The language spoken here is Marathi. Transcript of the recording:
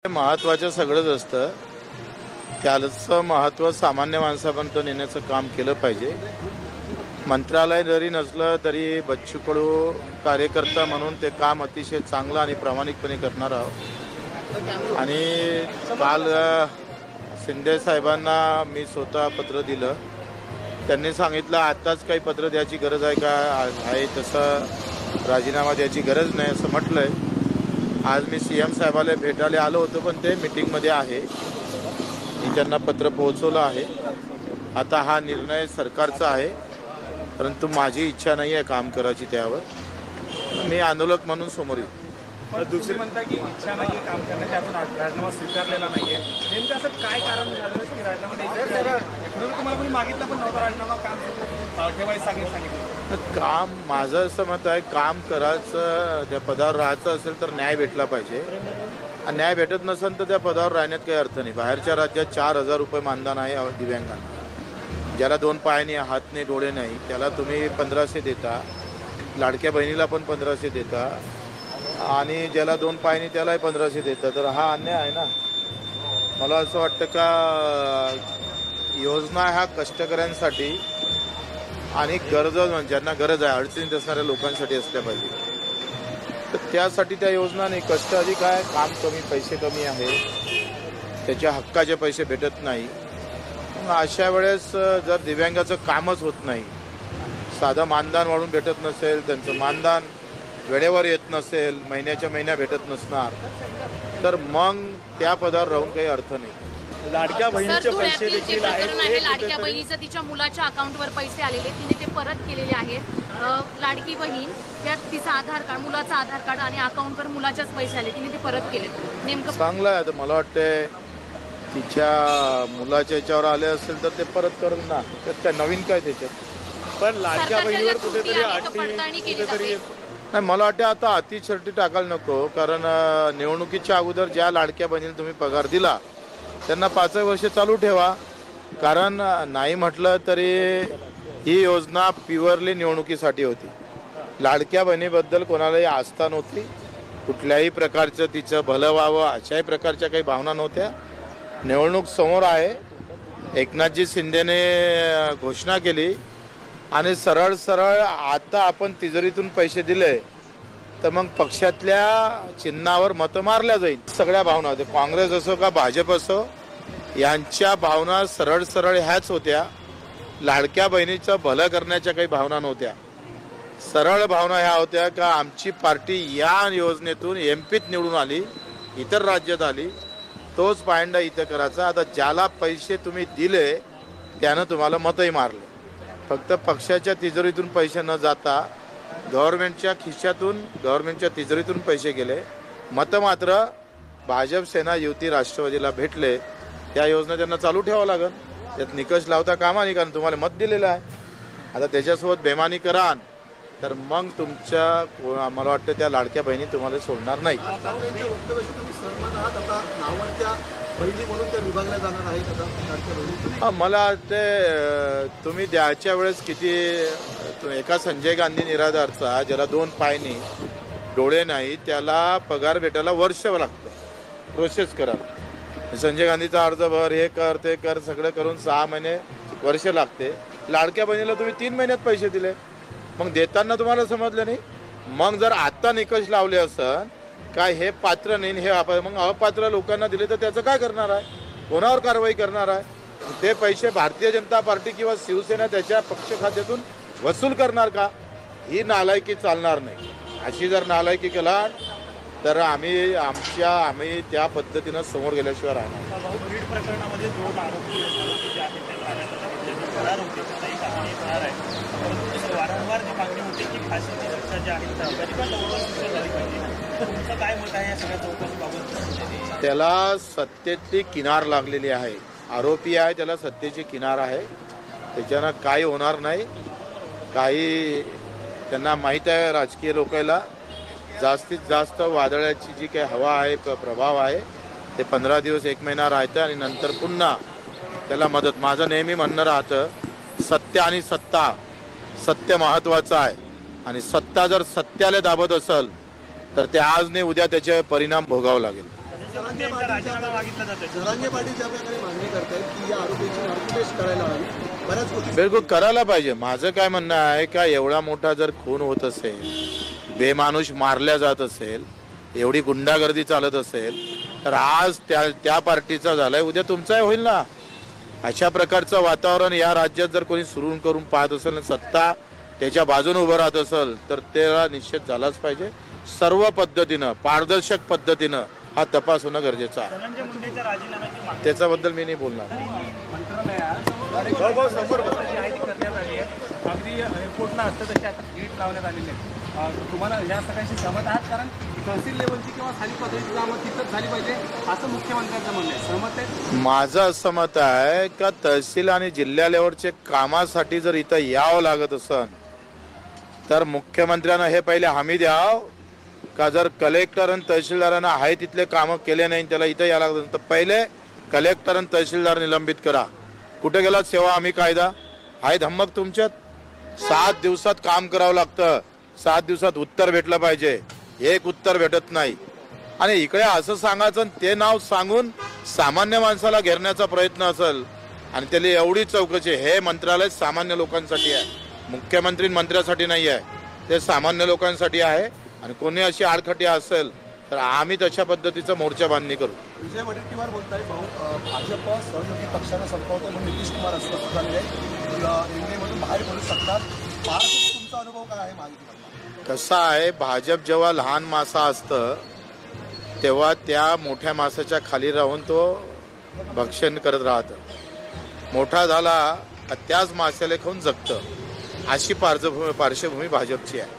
महत्त्वाचं सगळंच असतं, त्याचं महत्त्व सामान्य माणसापर्यंत नेण्याचं काम केलं पाहिजे. मंत्रालय जरी नसलं तरी बच्चू कडू कार्यकर्ता म्हणून ते काम अतिशय चांगलं आणि प्रामाणिकपणे करणार आहोत. आणि काल शिंदे साहेबांना मी स्वतः पत्र दिलं. त्यांनी सांगितलं आत्ताच काही पत्र द्यायची गरज आहे का, आहे तसं राजीनामा द्यायची गरज नाही असं म्हटलंय. आज मी CM साहेबाला भेटायला आलो होतो, पण ते मीटिंगमध्ये आहे. मी त्यांना पत्र पोहोचवलं आहे. आता हा निर्णय सरकारचा आहे, परंतु माझी इच्छा नाही आहे काम करायची त्यावर. मी आंदोलक म्हणून समोर येईल. दुसरी म्हणता की इच्छा नाही आहे काम करण्याची, आपण राजीनामा स्वीकारलेला नाही आहे. नेमकं असं काय कारण झालं की राजीनामा द्यायचं? तुम्हाला कोणी मागितलं पण नव्हता राजीनामा, काम ठेवायचं सांगितलं. काम माझं असं मत आहे, काम करायचं, त्या पदावर राहायचं असेल तर न्याय भेटला पाहिजे. आणि न्याय भेटत नसेल तर त्या पदावर राहण्यात काही अर्थ नाही. बाहेरच्या राज्यात 4,000 रुपये मानधन आहे दिव्यांगांना. ज्याला 2 पायाने हात नाही डोळे नाही त्याला तुम्ही 1,500 देता. लाडक्या बहिणीला पण 1,500 देता आणि ज्याला 2 पायाने त्यालाही 1,500 देता. तर हा अन्याय आहे ना. मला असं वाटतं का योजना ह्या कष्टकऱ्यांसाठी आणि ज्यांना गरज आहे, अडचणीत असणाऱ्या लोकांसाठी असल्या पाहिजे. तर त्यासाठी त्या योजना नाही. कष्ट अधिक आहे, काम कमी, पैसे कमी आहे, त्याच्या हक्काचे पैसे भेटत नाही. अशा वेळेस जर दिव्यांगाचं कामच होत नाही, साधं मानधन वाढून भेटत नसेल, त्यांचं मानधन वेळेवर येत नसेल, महिन्याच्या महिन्या भेटत नसणार, तर मग त्या पदावर राहून काही अर्थ नाही. लाडक्या बहिणीचे पैसे देखील आहेत. लाडक्या बहिणीचं तिच्या मुलाच्या अकाउंटवर पैसे आलेले, तिने ते परत केलेले आहेत. लाडकी बहीण त्यात तिचं आधार कार्ड, मुलाचं आधार कार्ड आणि अकाउंटवर मुलाच्याच पैसे आले, तिने ते परत केले. नेमकं चांगलं आहे. तर मला वाटतंय तिच्या मुलाच्या याच्यावर आले असेल तर ते परत करून ना, त्यात काय नवीन काय त्याच्यात. पण लाडक्या बहिणीवर कुठेतरी नाही, मला वाटतं आता अतिशर्टी टाकायला नको. कारण निवडणुकीच्या अगोदर ज्या लाडक्या बहिणीला तुम्ही पगार दिला त्यांना 5 वर्ष चालू ठेवा. कारण नाही म्हटलं तरी ही योजना प्युअरली निवडणुकीसाठी होती. लाडक्या बहिणीबद्दल कोणालाही आस्था नव्हती. कुठल्याही प्रकारचं तिचं भलं व्हावं अशाही प्रकारच्या काही भावना नव्हत्या. निवडणूक समोर आहे. एकनाथजी शिंदेने घोषणा केली आणि सरळ सरळ आता आपण तिजोरीतून पैसे दिले तर मग पक्षातल्या चिन्हावर मतं मारल्या जाईल. सगळ्या भावना होत्या, काँग्रेस असो का भाजप असो, यांच्या भावना सरळ सरळ ह्याच होत्या. लाडक्या बहिणीचं भलं करण्याच्या काही भावना नव्हत्या. सरळ भावना ह्या होत्या का आमची पार्टी या योजनेतून MPत निवडून आली, इतर राज्यात आली, तोच पायंडा इथं करायचा. आता ज्याला पैसे तुम्ही दिले त्यानं तुम्हाला मतही मारले. फक्त पक्षाच्या तिजोरीतून पैसे न जाता गव्हर्नमेंटच्या खिशातून, गव्हर्नमेंटच्या तिजोरीतून पैसे गेले. मतं मात्र भाजप, सेना, युती, राष्ट्रवादीला भेटले. त्या योजना त्यांना चालू ठेवावं लागेल. त्यात निकष लावता कामा नाही, कारण तुम्हाला मत दिलेलं आहे. आता त्याच्यासोबत बेमानी कराल तर मग तुमच्या, मला वाटतं त्या लाडक्या बहिणी तुम्हाला सोडणार नाही. मला ते तुम्ही द्यायच्या वेळेस किती, एका संजय गांधी निराधारचा ज्याला 2 पायनी डोळे नाही त्याला पगार भेटायला वर्ष लागतं. प्रोसेस करा. संजय गांधीचा अर्ज भर, हे कर ते कर, सगळं करून 6 महिने वर्ष लागते. लाडक्या बहिणीला तुम्ही 3 महिन्यात पैसे दिले. मग देताना तुम्हाला समजलं नाही. मग जर आत्ता निकष लावले असन काय हे पात्र नाही, हे मग अपात्र लोकांना दिले तर त्याचं काय करणार आहे, कोणावर कारवाई करणार आहे? ते पैसे भारतीय जनता पार्टी किंवा शिवसेना त्याच्या पक्ष खात्यातून वसूल करणार का? ही नालायकी चालणार नाही. अशी जर नालायकी केला तर आम्ही त्या पद्धतीनं समोर गेल्याशिवाय राहणार. त्याला सत्तेची किनार लागलेली आहे. आरोपी आहे, त्याला सत्तेची किनार आहे. त्याच्यानं काही होणार नाही. काही त्यांना माहीत आहे, राजकीय लोकांना जास्तीत जास्त वादळाची जी काही हवा आहे, प्रभाव आहे, ते 15 दिवस 1 महिना राहतं आणि नंतर पुन्हा त्याला मदत. माझं नेहमी म्हणणं राहतं, सत्य आणि सत्ता, सत्य महत्त्वाचं आहे. आणि सत्ता जर सत्याला दाबत असेल तर ते आज नाही उद्या त्याचे परिणाम भोगावं लागेल. त्यांचा राजीनामा मागितला जातोय. जरांगे पाटील ज्या प्रकारे मागणी करतायत की या आरोपीची नार्कोटेस्ट करायला हवी, बऱ्याच गोष्टी बिलकुल करायला पाहिजे. माझं काय म्हणणं आहे का एवढा मोठा जर खून होत असेल, बेमानुष मारल्या जात असेल, एवढी गुंडागर्दी चालत असेल, तर आज त्या पार्टीचा झालाय, उद्या तुमचाही होईल ना. अशा प्रकारचं वातावरण या राज्यात जर कोणी सुरू करून पाहत असेल आणि सत्ता त्याच्या बाजूने उभं राहत असेल तर त्याला निश्चित झालाच पाहिजे. सर्व पद्धतीनं पारदर्शक पद्धतीनं हा तपास होणं गरजेचं आहे. धनंजय मुंडेच्या राजीनाम्याची मागणी त्याच्याबद्दल मी नाही बोलणार. मंत्रालयात जी आहे ती करण्यात आली आहे. अगदी एअरपोर्टला असतं तशी आता गेट लावण्यात आलेले आहेत. तुम्हाला या सगळ्यांशी सहमत आहात? कारण तहसील लेवलची किंवा स्थानिक पातळीची कामं तिथंच झाली पाहिजे असं मुख्यमंत्र्यांचं म्हणणं आहे. सहमत आहे? माझं असं मत आहे का तहसील आणि जिल्हा लेवलच्या कामासाठी जर इथं यावं लागत असेल तर मुख्यमंत्र्यांना हे पहिले हमी द्यावं का जर कलेक्टर आणि तहसीलदारांना आहे तिथले कामं केले नाही त्याला इथं यावं लागत असेल तर पहिले कलेक्टर आणि तहसीलदार निलंबित करा. कुठे गेला सेवा हमी कायदा? आहे धम्मक तुमच्यात? 7 दिवसात काम करावं लागतं, 7 दिवसात उत्तर भेटलं पाहिजे, एक उत्तर भेटत नाही. आणि इकडे असं सांगायचं ते नाव सांगून सामान्य माणसाला घेरण्याचा प्रयत्न असेल आणि त्याला एवढी चौकशी. हे मंत्रालय सामान्य लोकांसाठी आहे, मुख्यमंत्री मंत्र्यासाठी नाही आहे, ते सामान्य लोकांसाठी आहे. आणि कोणी अशी आडखटी असेल तर आम्ही तशा पद्धतीचं मोर्चा बांधणी करू. विजय वडेट्टीवार बोलताय भाजप सहयोगी पक्षानं संपवतो म्हणून नितीश कुमार अस्वस्थ झाले एनडीएमधून बाहेर पडू शकतात. महाराष्ट्रात तुमचा अनुभव काय आहे माहिती? कसं आहे, भाजप जेव्हा लहान मासा असतं तेव्हा त्या मोठ्या मासाच्या खाली राहून तो भक्षण करत राहतं. मोठा झाला त्याच माशाला खाऊन जगतं. अशी पार्श्वभूमी भाजपची आहे.